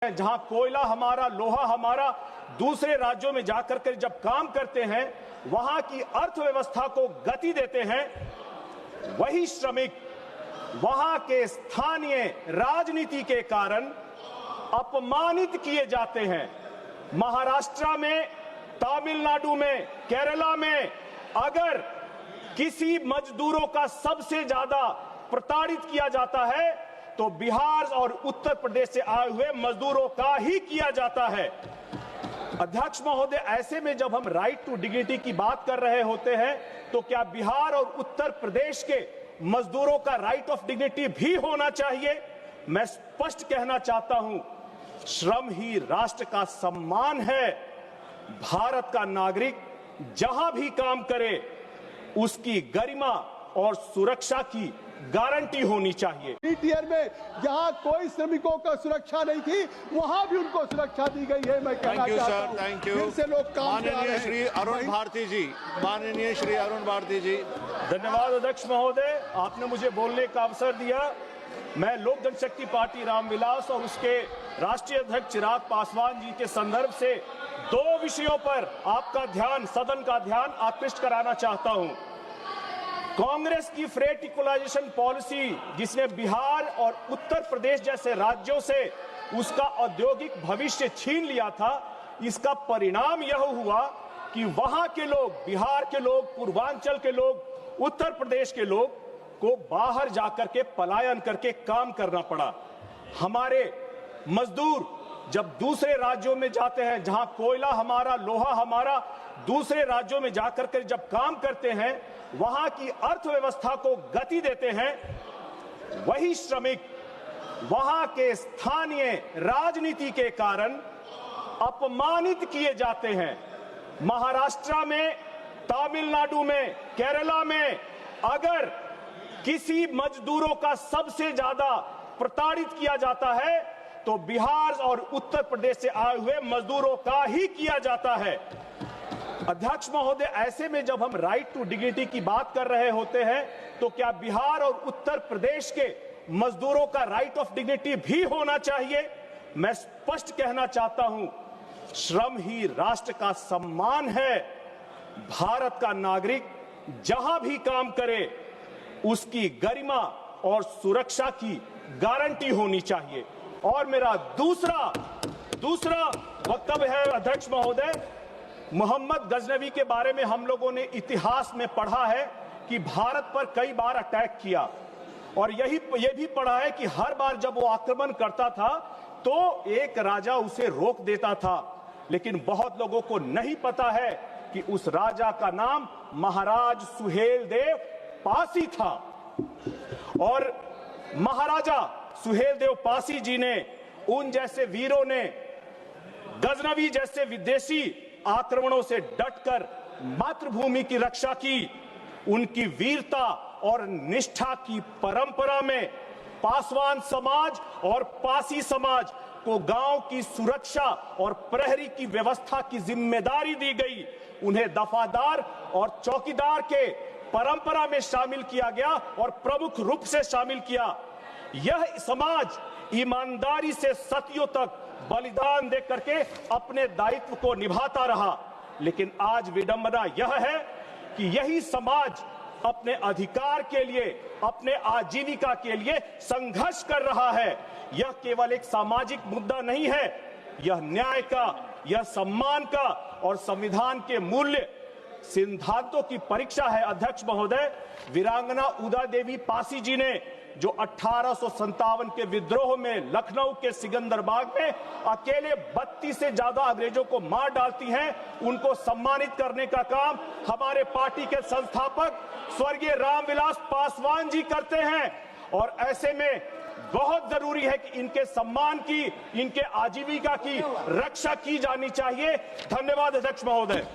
जहां कोयला हमारा, लोहा हमारा, दूसरे राज्यों में जाकर के जब काम करते हैं, वहां की अर्थव्यवस्था को गति देते हैं, वही श्रमिक वहां के स्थानीय राजनीति के कारण अपमानित किए जाते हैं। महाराष्ट्र में, तमिलनाडु में, केरला में अगर किसी मजदूरों का सबसे ज्यादा प्रताड़ित किया जाता है तो बिहार और उत्तर प्रदेश से आए हुए मजदूरों का ही किया जाता है। अध्यक्ष महोदय, ऐसे में जब हम राइट टू डिग्निटी की बात कर रहे होते हैं तो क्या बिहार और उत्तर प्रदेश के मजदूरों का राइट ऑफ डिग्निटी भी होना चाहिए? मैं स्पष्ट कहना चाहता हूं, श्रम ही राष्ट्र का सम्मान है। भारत का नागरिक जहां भी काम करे उसकी गरिमा और सुरक्षा की गारंटी होनी चाहिए। टीयर में जहां कोई श्रमिकों को सुरक्षा नहीं थी, वहां भी उनको सुरक्षा दी गई है। मैं कहना चाहता हूं, थैंक यू। फिर से लोग काम पे आ रहे माननीय हैं। श्री अरुण भारती जी, माननीय श्री अरुण भारती जी। धन्यवाद अध्यक्ष महोदय, आपने मुझे बोलने का अवसर दिया। मैं लोक जनशक्ति पार्टी रामविलास और उसके राष्ट्रीय अध्यक्ष चिराग पासवान जी के संदर्भ से दो विषयों पर आपका ध्यान, सदन का ध्यान आकृष्ट कराना चाहता हूं। कांग्रेस की फ्रेट इक्वलाइजेशन पॉलिसी, जिसने बिहार और उत्तर प्रदेश जैसे राज्यों से उसका औद्योगिक भविष्य छीन लिया था, इसका परिणाम यह हुआ कि वहां के लोग, बिहार के लोग, पूर्वांचल के लोग, उत्तर प्रदेश के लोग को बाहर जाकर के पलायन करके काम करना पड़ा। हमारे मजदूर जब दूसरे राज्यों में जाते हैं, जहां कोयला हमारा, लोहा हमारा, दूसरे राज्यों में जाकर के जब काम करते हैं, वहां की अर्थव्यवस्था को गति देते हैं, वही श्रमिक वहां के स्थानीय राजनीति के कारण अपमानित किए जाते हैं। महाराष्ट्र में, तमिलनाडु में, केरला में अगर किसी मजदूरों का सबसे ज्यादा प्रताड़ित किया जाता है तो बिहार और उत्तर प्रदेश से आए हुए मजदूरों का ही किया जाता है। अध्यक्ष महोदय, ऐसे में जब हम राइट टू डिग्निटी की बात कर रहे होते हैं तो क्या बिहार और उत्तर प्रदेश के मजदूरों का राइट ऑफ डिग्निटी भी होना चाहिए? मैं स्पष्ट कहना चाहता हूं, श्रम ही राष्ट्र का सम्मान है। भारत का नागरिक जहां भी काम करे उसकी गरिमा और सुरक्षा की गारंटी होनी चाहिए। और मेरा दूसरा वक्तव्य है अध्यक्ष महोदय, मोहम्मद गजनवी के बारे में हम लोगों ने इतिहास में पढ़ा है कि भारत पर कई बार अटैक किया, और ये भी पढ़ा है कि हर बार जब वो आक्रमण करता था तो एक राजा उसे रोक देता था। लेकिन बहुत लोगों को नहीं पता है कि उस राजा का नाम महाराज सुहेलदेव पासी था। और महाराजा सुहेलदेव पासी जी ने, उन जैसे वीरों ने गजनवी जैसे विदेशी आक्रमणों से डटकर मातृभूमि की रक्षा की। उनकी वीरता और निष्ठा की परंपरा में पासवान समाज और पासी समाज को गांव की सुरक्षा और प्रहरी की व्यवस्था की जिम्मेदारी दी गई। उन्हें दफादार और चौकीदार के परंपरा में शामिल किया गया और प्रमुख रूप से शामिल किया। यह समाज ईमानदारी से सदियों तक बलिदान दे करके अपने दायित्व को निभाता रहा। लेकिन आज विडंबना यह है कि यही समाज अपने अधिकार के लिए, अपने आजीविका के लिए संघर्ष कर रहा है। यह केवल एक सामाजिक मुद्दा नहीं है, यह न्याय का, यह सम्मान का और संविधान के मूल्य सिद्धांतों की परीक्षा है। अध्यक्ष महोदय, वीरांगना उदा देवी पासी जी ने जो 1857 के विद्रोह में लखनऊ के सिकंदरबाग में अकेले 32 से ज्यादा अंग्रेजों को मार डालती हैं, उनको सम्मानित करने का काम हमारे पार्टी के संस्थापक स्वर्गीय रामविलास पासवान जी करते हैं। और ऐसे में बहुत जरूरी है कि इनके सम्मान की, इनके आजीविका की रक्षा की जानी चाहिए। धन्यवाद अध्यक्ष महोदय।